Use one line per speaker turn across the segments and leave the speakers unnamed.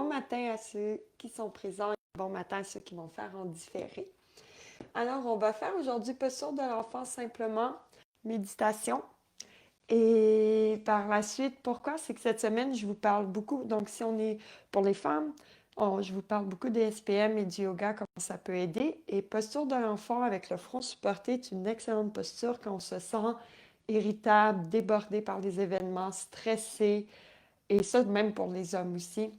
bon matin à ceux qui sont présents et bon matin à ceux qui vont faire en différé. Alors, on va faire aujourd'hui posture de l'enfant simplement, méditation. Et par la suite, pourquoi? C'est que cette semaine, je vous parle beaucoup. Donc, si on est pour les femmes, je vous parle beaucoup des SPM et du yoga, comment ça peut aider. Et posture de l'enfant avec le front supporté est une excellente posture quand on se sent irritable, débordé par les événements, stressé. Et ça, même pour les hommes aussi.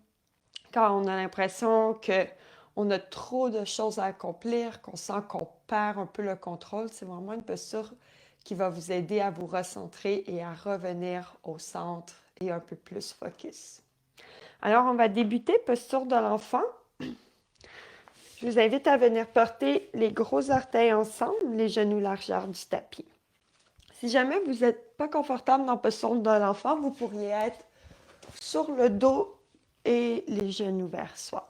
Quand on a l'impression qu'on a trop de choses à accomplir, qu'on sent qu'on perd un peu le contrôle, c'est vraiment une posture qui va vous aider à vous recentrer et à revenir au centre et un peu plus focus. Alors, on va débuter posture de l'enfant. Je vous invite à venir porter les gros orteils ensemble, les genoux largeur du tapis. Si jamais vous n'êtes pas confortable dans posture de l'enfant, vous pourriez être sur le dos et les genoux vers soi.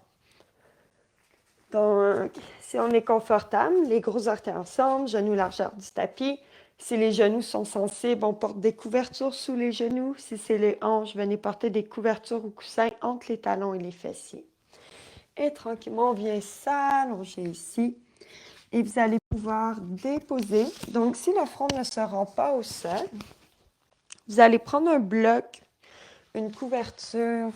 Donc, si on est confortable, les gros orteils ensemble, genoux largeur du tapis. Si les genoux sont sensibles, on porte des couvertures sous les genoux. Si c'est les hanches, venez porter des couvertures ou coussins entre les talons et les fessiers. Et tranquillement, on vient s'allonger ici. Et vous allez pouvoir déposer. Donc, si le front ne se rend pas au sol, vous allez prendre un bloc, une couverture,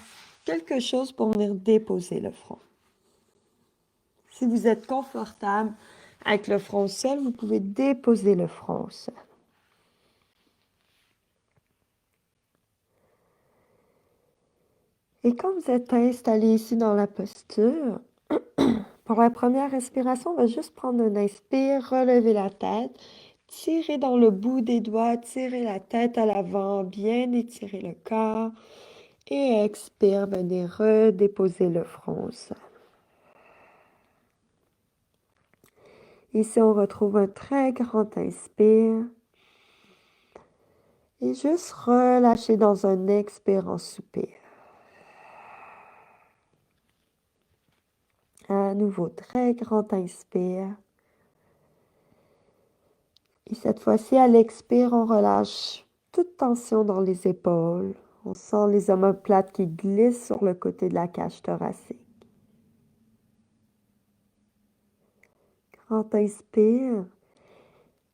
quelque chose pour venir déposer le front. Si vous êtes confortable avec le front au sol, vous pouvez déposer le front au sol. Et quand vous êtes installé ici dans la posture, pour la première respiration, on va juste prendre un inspire, relever la tête, tirer dans le bout des doigts, tirer la tête à l'avant, bien étirer le corps. Et expire, venez redéposer le front au sol. Ici, on retrouve un très grand inspire. Et juste relâcher dans un expire en soupir. À nouveau, très grand inspire. Et cette fois-ci, à l'expire, on relâche toute tension dans les épaules. On sent les omoplates qui glissent sur le côté de la cage thoracique. Grand inspire.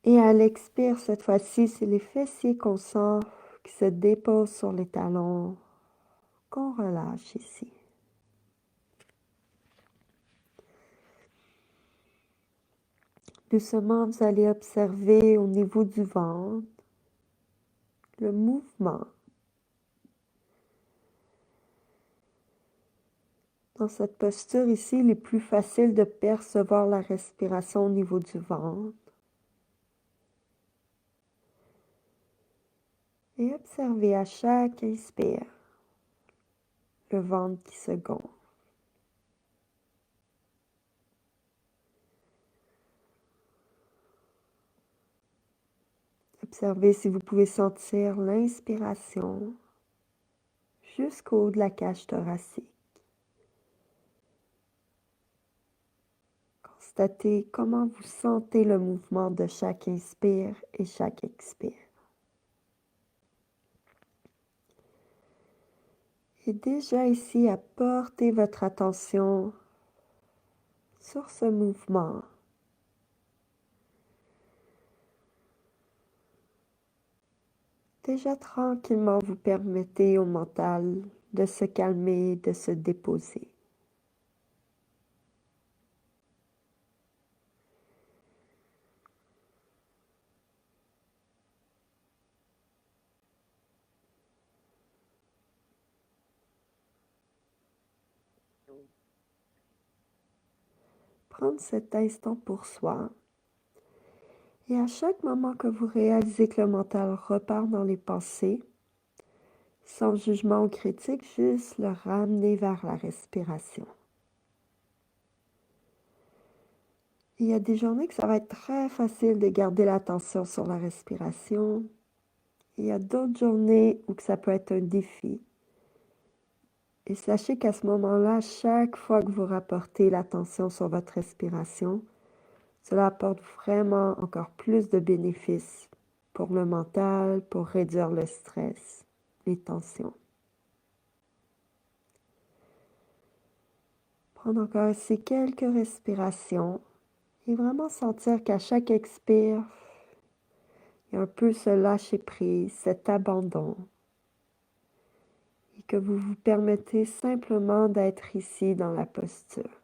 Et à l'expire, cette fois-ci, c'est les fessiers qu'on sent qui se déposent sur les talons, qu'on relâche ici. Doucement, vous allez observer au niveau du ventre le mouvement. Dans cette posture ici, il est plus facile de percevoir la respiration au niveau du ventre. Et observez à chaque inspire le ventre qui se gonfle. Observez si vous pouvez sentir l'inspiration jusqu'au haut de la cage thoracique. Constatez comment vous sentez le mouvement de chaque inspire et chaque expire. Et déjà ici, apportez votre attention sur ce mouvement. Déjà tranquillement, vous permettez au mental de se calmer, de se déposer. Prendre cet instant pour soi. Et à chaque moment que vous réalisez que le mental repart dans les pensées, sans jugement ou critique, juste le ramener vers la respiration. Il y a des journées que ça va être très facile de garder l'attention sur la respiration. Il y a d'autres journées où ça peut être un défi. Et sachez qu'à ce moment-là, chaque fois que vous rapportez l'attention sur votre respiration, cela apporte vraiment encore plus de bénéfices pour le mental, pour réduire le stress, les tensions. Prendre encore ici quelques respirations et vraiment sentir qu'à chaque expire, il y a un peu ce lâcher prise, cet abandon. Et que vous vous permettez simplement d'être ici dans la posture.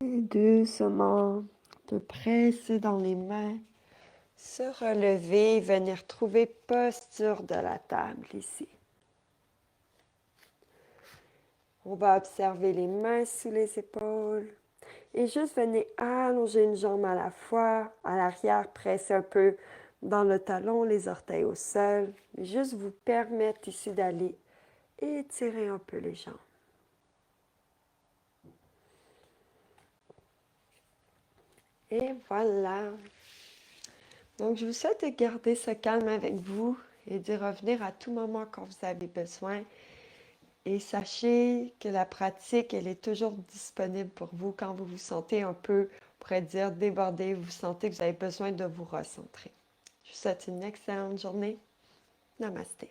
Et doucement, te presser dans les mains, se relever et venir trouver posture de la table ici. On va observer les mains sous les épaules et juste venir allonger une jambe à la fois, à l'arrière, presser un peu dans le talon, les orteils au sol. Juste vous permettre ici d'aller étirer un peu les jambes. Et voilà. Donc, je vous souhaite de garder ce calme avec vous et d'y revenir à tout moment quand vous avez besoin. Et sachez que la pratique, elle est toujours disponible pour vous quand vous vous sentez un peu, on pourrait dire, débordé, vous sentez que vous avez besoin de vous recentrer. Je vous souhaite une excellente journée. Namasté.